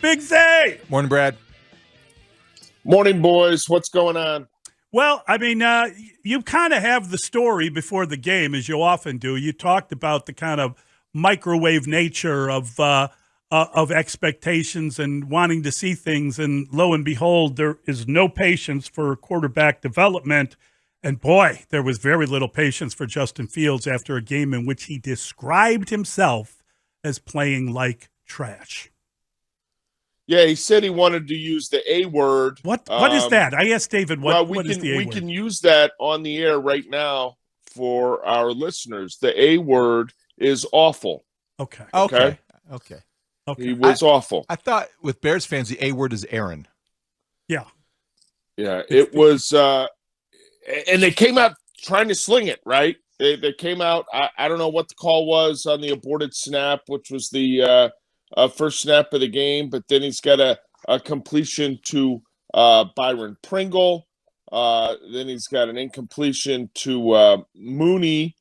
Big Zay. Morning, Brad. Morning, boys. What's going on? Well, I mean, you kind of have the story before the game, as you often do. You talked about the kind of microwave nature of expectations and wanting to see things, and lo and behold, there is no patience for quarterback development. And boy, there was very little patience for Justin Fields after a game in which he described himself as playing like trash. Yeah, he said he wanted to use the A word. What is that? I asked David what is the A word? We can use that on the air right now for our listeners. The A word is awful. Okay. He was awful. I thought with Bears fans, the A word is Aaron. Yeah. Yeah, it was and they came out trying to sling it, right? They came out, I don't know what the call was on the aborted snap, which was the first snap of the game, but then he's got a completion to Byron Pringle. Then he's got an incompletion to Mooney.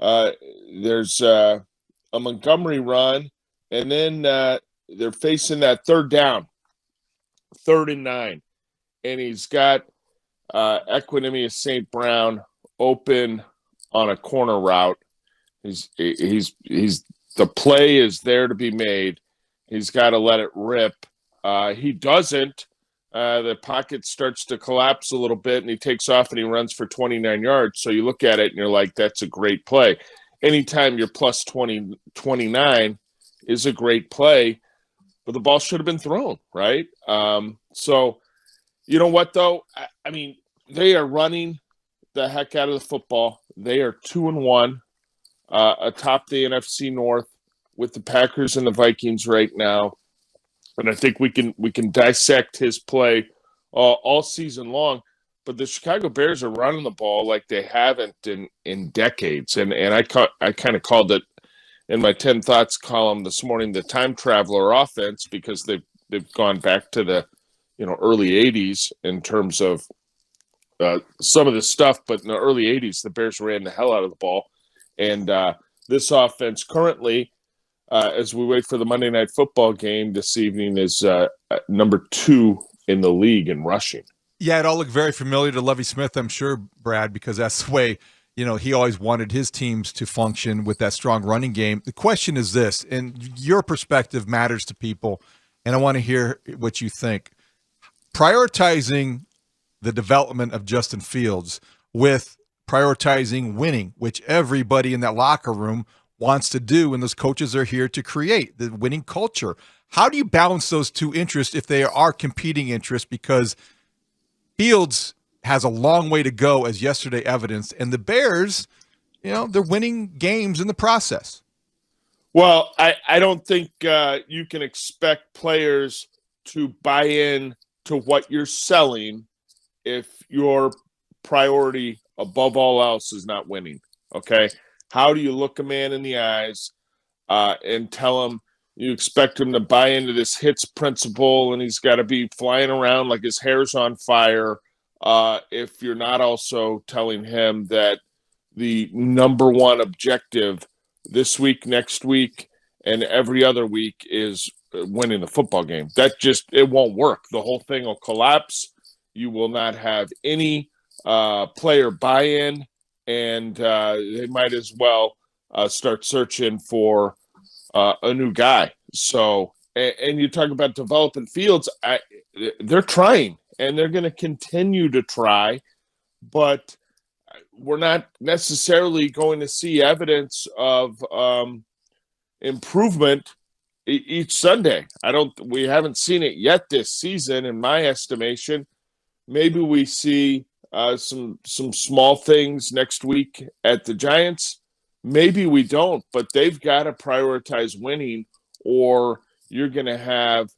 There's a Montgomery run, and then they're facing that third down, 3rd and 9, and he's got Equanimous St. Brown open on a corner route. He's the play is there to be made. He's got to let it rip. He doesn't. The pocket starts to collapse a little bit, and he takes off and he runs for 29 yards. So you look at it and you're like, that's a great play. Anytime you're plus 29 is a great play, but the ball should have been thrown, right? So you know what, though? I mean, they are running the heck out of the football. They are 2-1 atop the NFC North with the Packers and the Vikings right now. And I think we can dissect his play all season long. But the Chicago Bears are running the ball like they haven't in decades. And I kind of called it in my 10 Thoughts column this morning the time traveler offense, because they've gone back to the early 80s in terms of some of this stuff. But in the early 80s, the Bears ran the hell out of the ball. And this offense currently, as we wait for the Monday Night Football game this evening, is number 2 in the league in rushing. Yeah, it all looked very familiar to Levy Smith, I'm sure, Brad, because that's the way, he always wanted his teams to function with that strong running game. The question is this, and your perspective matters to people, and I want to hear what you think. Prioritizing the development of Justin Fields with prioritizing winning, which everybody in that locker room wants to do, and those coaches are here to create the winning culture. How do you balance those two interests if they are competing interests? Because Fields has a long way to go, as yesterday evidenced, and the Bears, they're winning games in the process. Well, I don't think you can expect players to buy in to what you're selling if your priority above all else is not winning, okay? How do you look a man in the eyes and tell him you expect him to buy into this hits principle and he's got to be flying around like his hair's on fire if you're not also telling him that the number one objective this week, next week, and every other week is winning the football game? It won't work. The whole thing will collapse. You will not have any player buy-in, and they might as well start searching for a new guy. So, and you talk about developing Fields, they're trying, and they're going to continue to try, but we're not necessarily going to see evidence of improvement each Sunday. We haven't seen it yet this season, in my estimation. Maybe we see some small things next week at the Giants. Maybe we don't, but they've got to prioritize winning, or you're going to have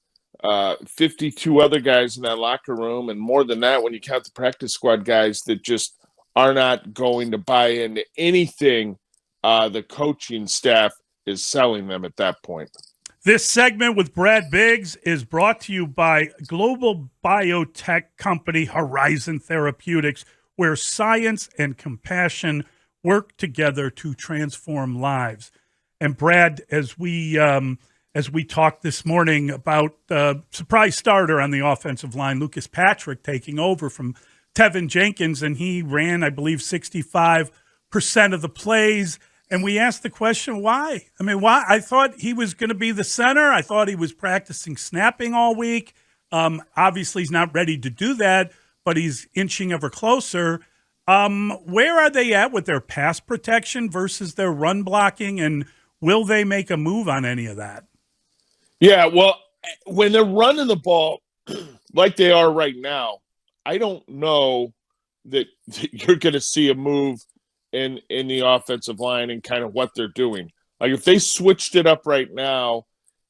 52 other guys in that locker room, and more than that when you count the practice squad guys that just are not going to buy into anything the coaching staff is selling them at that point. This segment with Brad Biggs is brought to you by global biotech company Horizon Therapeutics, where science and compassion work together to transform lives. And Brad, as we as we talked this morning about the surprise starter on the offensive line, Lucas Patrick, taking over from Tevin Jenkins, and he ran, I believe, 65% of the plays. And we asked the question, why? I mean, why? I thought he was going to be the center. I thought he was practicing snapping all week. Obviously, he's not ready to do that, but he's inching ever closer. Where are they at with their pass protection versus their run blocking, and will they make a move on any of that? Yeah, well, when they're running the ball like they are right now, I don't know that you're going to see a move in the offensive line and kind of what they're doing. Like if they switched it up right now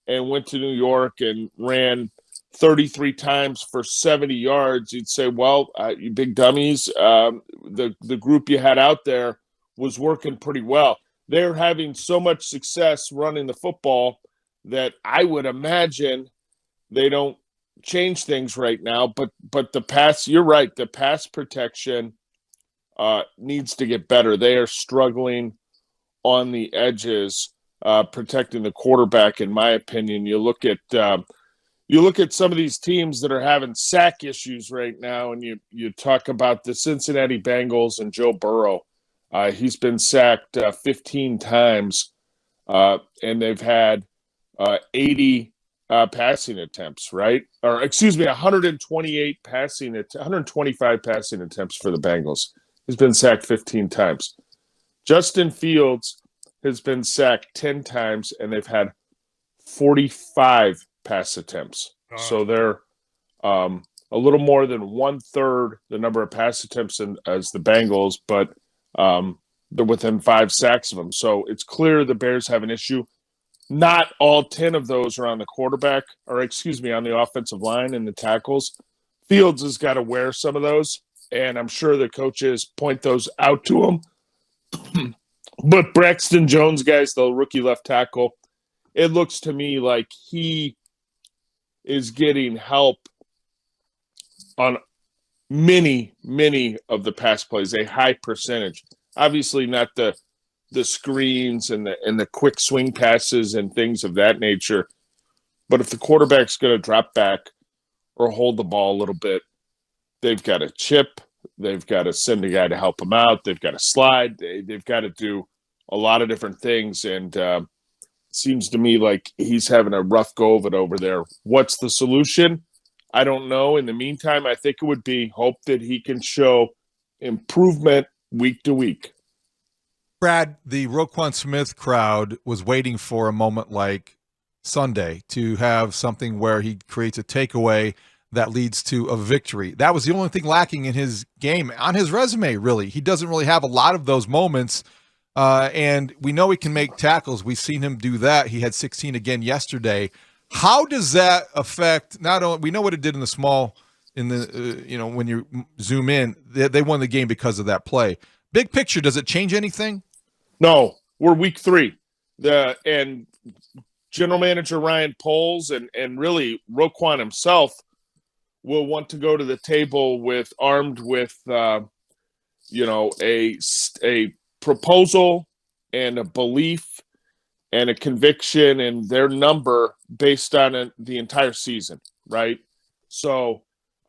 and went to New York and ran 33 times for 70 yards, you'd say, well, you big dummies, the group you had out there was working pretty well. They're having so much success running the football that I would imagine they don't change things right now. But the pass, you're right, the pass protection needs to get better. They are struggling on the edges, protecting the quarterback, in my opinion. You look at some of these teams that are having sack issues right now, and you talk about the Cincinnati Bengals and Joe Burrow. He's been sacked 15 times, and they've had 80 passing attempts, right? Or excuse me, 125 passing attempts for the Bengals. He's been sacked 15 times. Justin Fields has been sacked 10 times, and they've had 45 pass attempts. So they're a little more than 1/3 the number of pass attempts as the Bengals, but they're within 5 sacks of them. So it's clear the Bears have an issue. Not all 10 of those are on the quarterback, or excuse me, on the offensive line and the tackles. Fields has got to wear some of those, and I'm sure the coaches point those out to him. But Braxton Jones, guys, the rookie left tackle, it looks to me like he is getting help on many, many of the pass plays, a high percentage. Obviously not the screens and the quick swing passes and things of that nature. But if the quarterback's going to drop back or hold the ball a little bit, they've got to chip. They've got to send a guy to help him out. They've got to slide. They've got to do a lot of different things. And it seems to me like he's having a rough go of it over there. What's the solution? I don't know. In the meantime, I think it would be hope that he can show improvement week to week. Brad, the Roquan Smith crowd was waiting for a moment like Sunday to have something where he creates a takeaway that leads to a victory. That was the only thing lacking in his game, on his resume, really. He doesn't really have a lot of those moments, and we know he can make tackles. We've seen him do that. He had 16 again yesterday. How does that affect, not only, we know what it did in the small, in the when you zoom in, they won the game because of that play. Big picture, does it change anything? No, we're week 3. And general manager Ryan Poles and really Roquan himself will want to go to the table armed with a proposal and a belief and a conviction in their number based on the entire season, right? So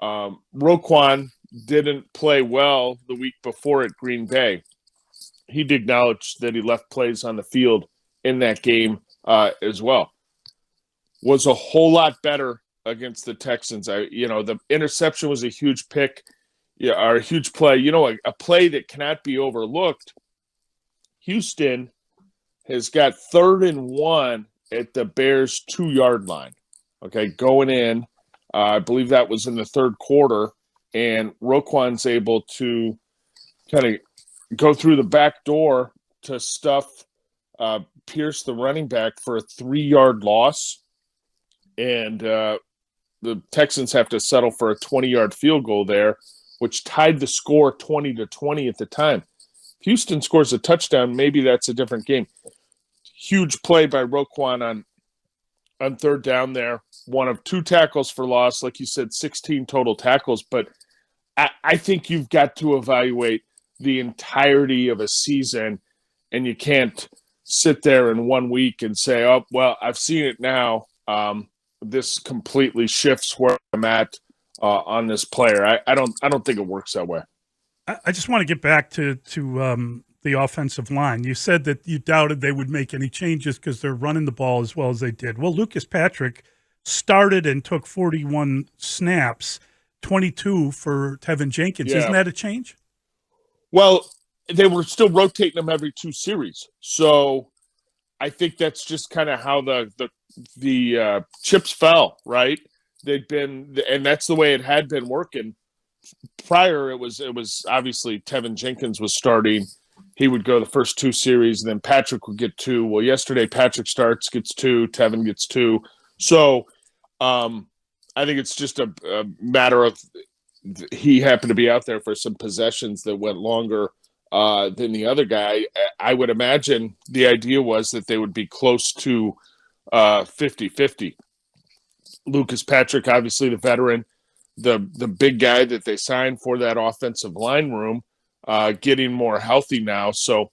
Roquan didn't play well the week before at Green Bay. He'd acknowledge that he left plays on the field in that game as well. Was a whole lot better against the Texans. The interception was a huge pick, or a huge play. A play that cannot be overlooked. Houston has got 3rd and 1 at the Bears' 2-yard line. Okay, going in. I believe that was in the 3rd quarter, and Roquan's able to kind of go through the back door to stuff Pierce, the running back, for a 3-yard loss. And the Texans have to settle for a 20-yard field goal there, which tied the score 20-20 at the time. Houston scores a touchdown, maybe that's a different game. Huge play by Roquan on 3rd down there. One of 2 tackles for loss, like you said, 16 total tackles. But I think you've got to evaluate the entirety of a season, and you can't sit there in 1 week and say, oh, well, I've seen it now. This completely shifts where I'm at on this player. I don't think it works that way. I just want to get back to the offensive line. You said that you doubted they would make any changes because they're running the ball as well as they did. Well, Lucas Patrick started and took 41 snaps, 22 for Tevin Jenkins. Yeah. Isn't that a change? Well, they were still rotating them every 2 series. So I think that's just kind of how the chips fell, right? They'd been, and that's the way it had been working. Prior, it was obviously Tevin Jenkins was starting. He would go the first 2 series, and then Patrick would get 2. Well, yesterday Patrick starts, gets 2, Tevin gets 2. So I think it's just a matter of he happened to be out there for some possessions that went longer than the other guy. I would imagine the idea was that they would be close to 50-50. Lucas Patrick, obviously the veteran, the big guy that they signed for that offensive line room, getting more healthy now. So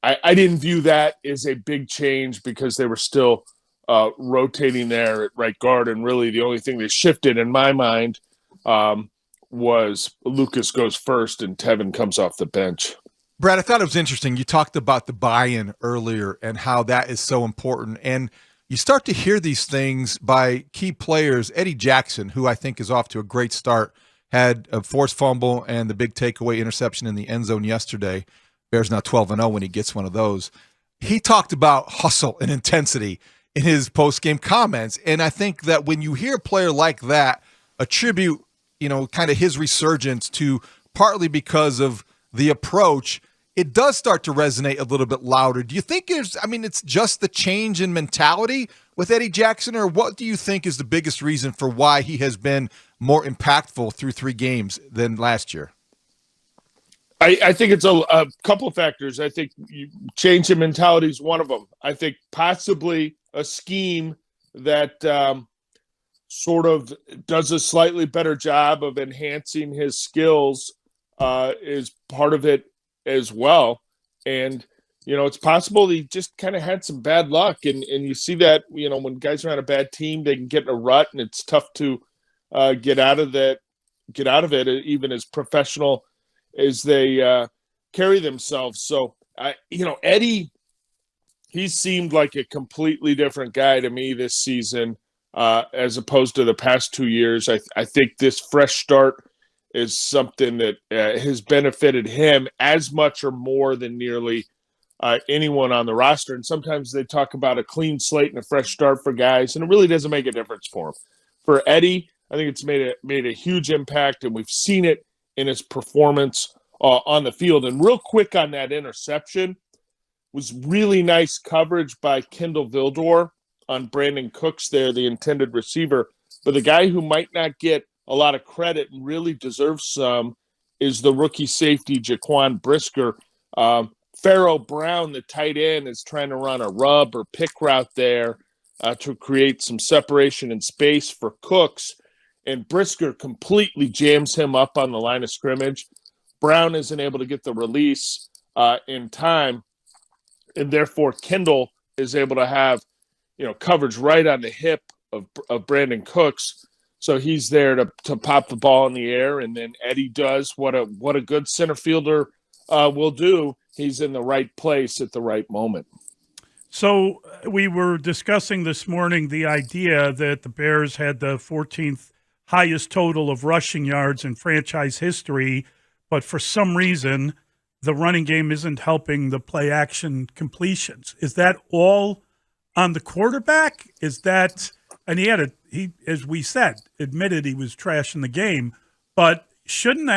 I didn't view that as a big change because they were still rotating there at right guard. And really the only thing that shifted in my mind was Lucas goes first and Tevin comes off the bench. Brad, I thought it was interesting. You talked about the buy-in earlier and how that is so important. And you start to hear these things by key players. Eddie Jackson, who I think is off to a great start, had a forced fumble and the big takeaway interception in the end zone yesterday. Bears now 12-0 when he gets one of those. He talked about hustle and intensity in his post-game comments. And I think that when you hear a player like that attribute, kind of his resurgence to partly because of the approach, it does start to resonate a little bit louder. Do you think it's just the change in mentality with Eddie Jackson, or what do you think is the biggest reason for why he has been more impactful through 3 games than last year? I think it's a couple of factors. I think change in mentality is one of them. I think possibly a scheme that sort of does a slightly better job of enhancing his skills is part of it as well. And, it's possible he just kind of had some bad luck. And you see that, when guys are on a bad team, they can get in a rut and it's tough to get out of it, even as professional as they carry themselves. So, Eddie, he seemed like a completely different guy to me this season as opposed to the past 2 years. I think this fresh start is something that has benefited him as much or more than nearly anyone on the roster. And sometimes they talk about a clean slate and a fresh start for guys, and it really doesn't make a difference for him. For Eddie, I think it's made a huge impact, and we've seen it in his performance on the field. And real quick on that interception, was really nice coverage by Kendall Vildor on Brandon Cooks there, the intended receiver. But the guy who might not get a lot of credit and really deserves some is the rookie safety, Jaquan Brisker. Pharaoh Brown, the tight end, is trying to run a rub or pick route there to create some separation and space for Cooks. And Brisker completely jams him up on the line of scrimmage. Brown isn't able to get the release in time, and therefore Kendall is able to have, coverage right on the hip of Brandon Cooks. So he's there to pop the ball in the air, and then Eddie does what a good center fielder will do. He's in the right place at the right moment. So we were discussing this morning the idea that the Bears had the 14th highest total of rushing yards in franchise history, but for some reason the running game isn't helping the play action completions. Is that all on the quarterback? Is that, and he, as we said, admitted he was trashing the game, but shouldn't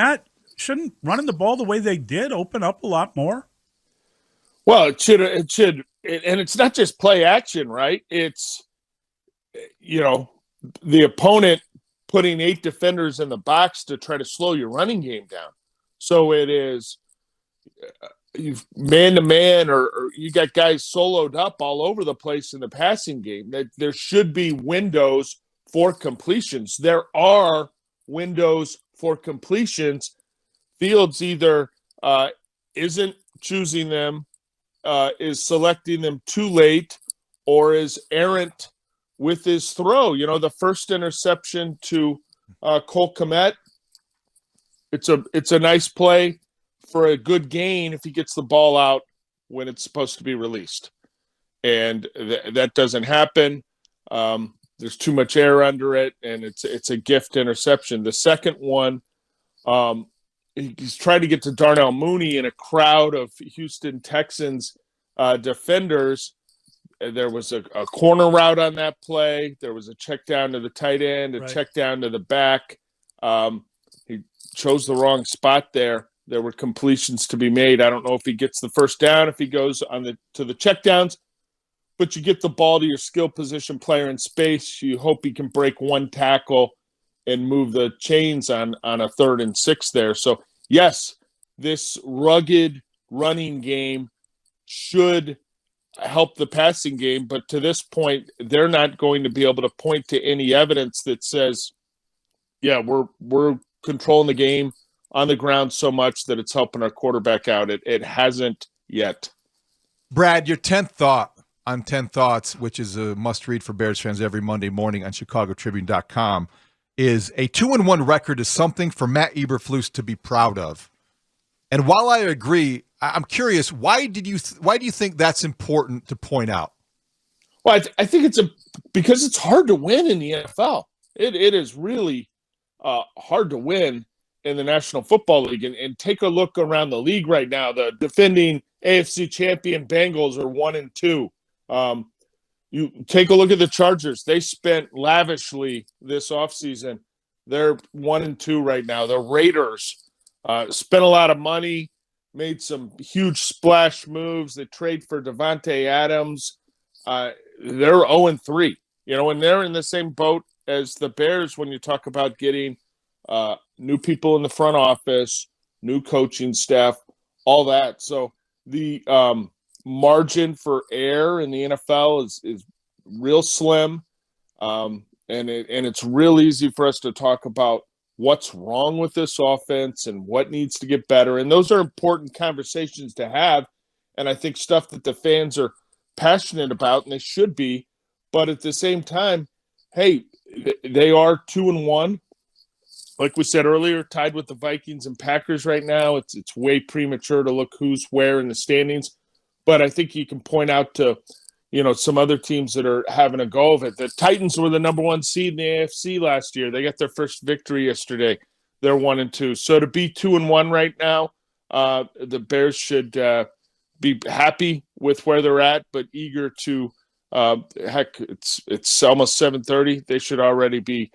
running the ball the way they did open up a lot more? Well, it should, and it's not just play action, right? It's, the opponent putting 8 defenders in the box to try to slow your running game down. So it is you've man-to-man or you got guys soloed up all over the place in the passing game. That there should be windows for completions. There are windows for completions. Fields either isn't choosing them is selecting them too late or is errant with his throw. You know, the first interception to Cole Kmet, it's a nice play for a good gain if he gets the ball out when it's supposed to be released. And that doesn't happen. There's too much air under it, and it's a gift interception. The second one, he's trying to get to Darnell Mooney in a crowd of Houston Texans defenders. There was a corner route on that play. There was a check down to the tight end, a check down to the back. He chose the wrong spot there. There were completions to be made. I don't know if he gets the first down, if he goes to the check downs, but you get the ball to your skill position player in space. You hope he can break one tackle and move the chains on a 3rd and 6 there. So, yes, this rugged running game should help the passing game, but to this point, they're not going to be able to point to any evidence that says, yeah, we're controlling the game on the ground so much that it's helping our quarterback out. It hasn't yet. Brad, your 10th thought on 10 Thoughts, which is a must-read for Bears fans every Monday morning on ChicagoTribune.com, is a 2-1 record is something for Matt Eberflus to be proud of. And while I agree, I'm curious, why do you think that's important to point out? Well, I think because it's hard to win in the NFL. It is really hard to win in the National Football League. And take a look around the league right now. The defending AFC champion Bengals are 1-2. You take a look at the Chargers. They spent lavishly this offseason. They're 1-2 right now. The Raiders spent a lot of money, made some huge splash moves. They trade for Devontae Adams. They're 0-3. You know, and they're in the same boat as the Bears when you talk about getting new people in the front office, new coaching staff, all that. So the margin for error in the NFL is real slim, and it's real easy for us to talk about what's wrong with this offense and what needs to get better. And those are important conversations to have, and I think stuff that the fans are passionate about, and they should be. But at the same time, hey, they are 2-1. Like we said earlier, tied with the Vikings and Packers right now. It's way premature to look who's where in the standings. But I think you can point out to, some other teams that are having a go of it. The Titans were the number 1 seed in the AFC last year. They got their first victory yesterday. They're 1-2. So to be 2-1 right now, the Bears should be happy with where they're at, but eager to it's almost 7:30. They should already be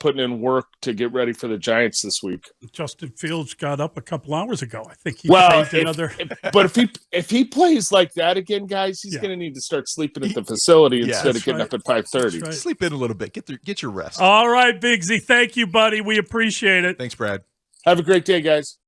putting in work to get ready for the Giants this week. Justin Fields got up a couple hours ago. I think he saved another. But if he plays like that again, guys, he's going to need to start sleeping at the facility instead of getting up at 5:30. Right. Sleep in a little bit. Get your rest. All right, Bigsy. Thank you, buddy. We appreciate it. Thanks, Brad. Have a great day, guys.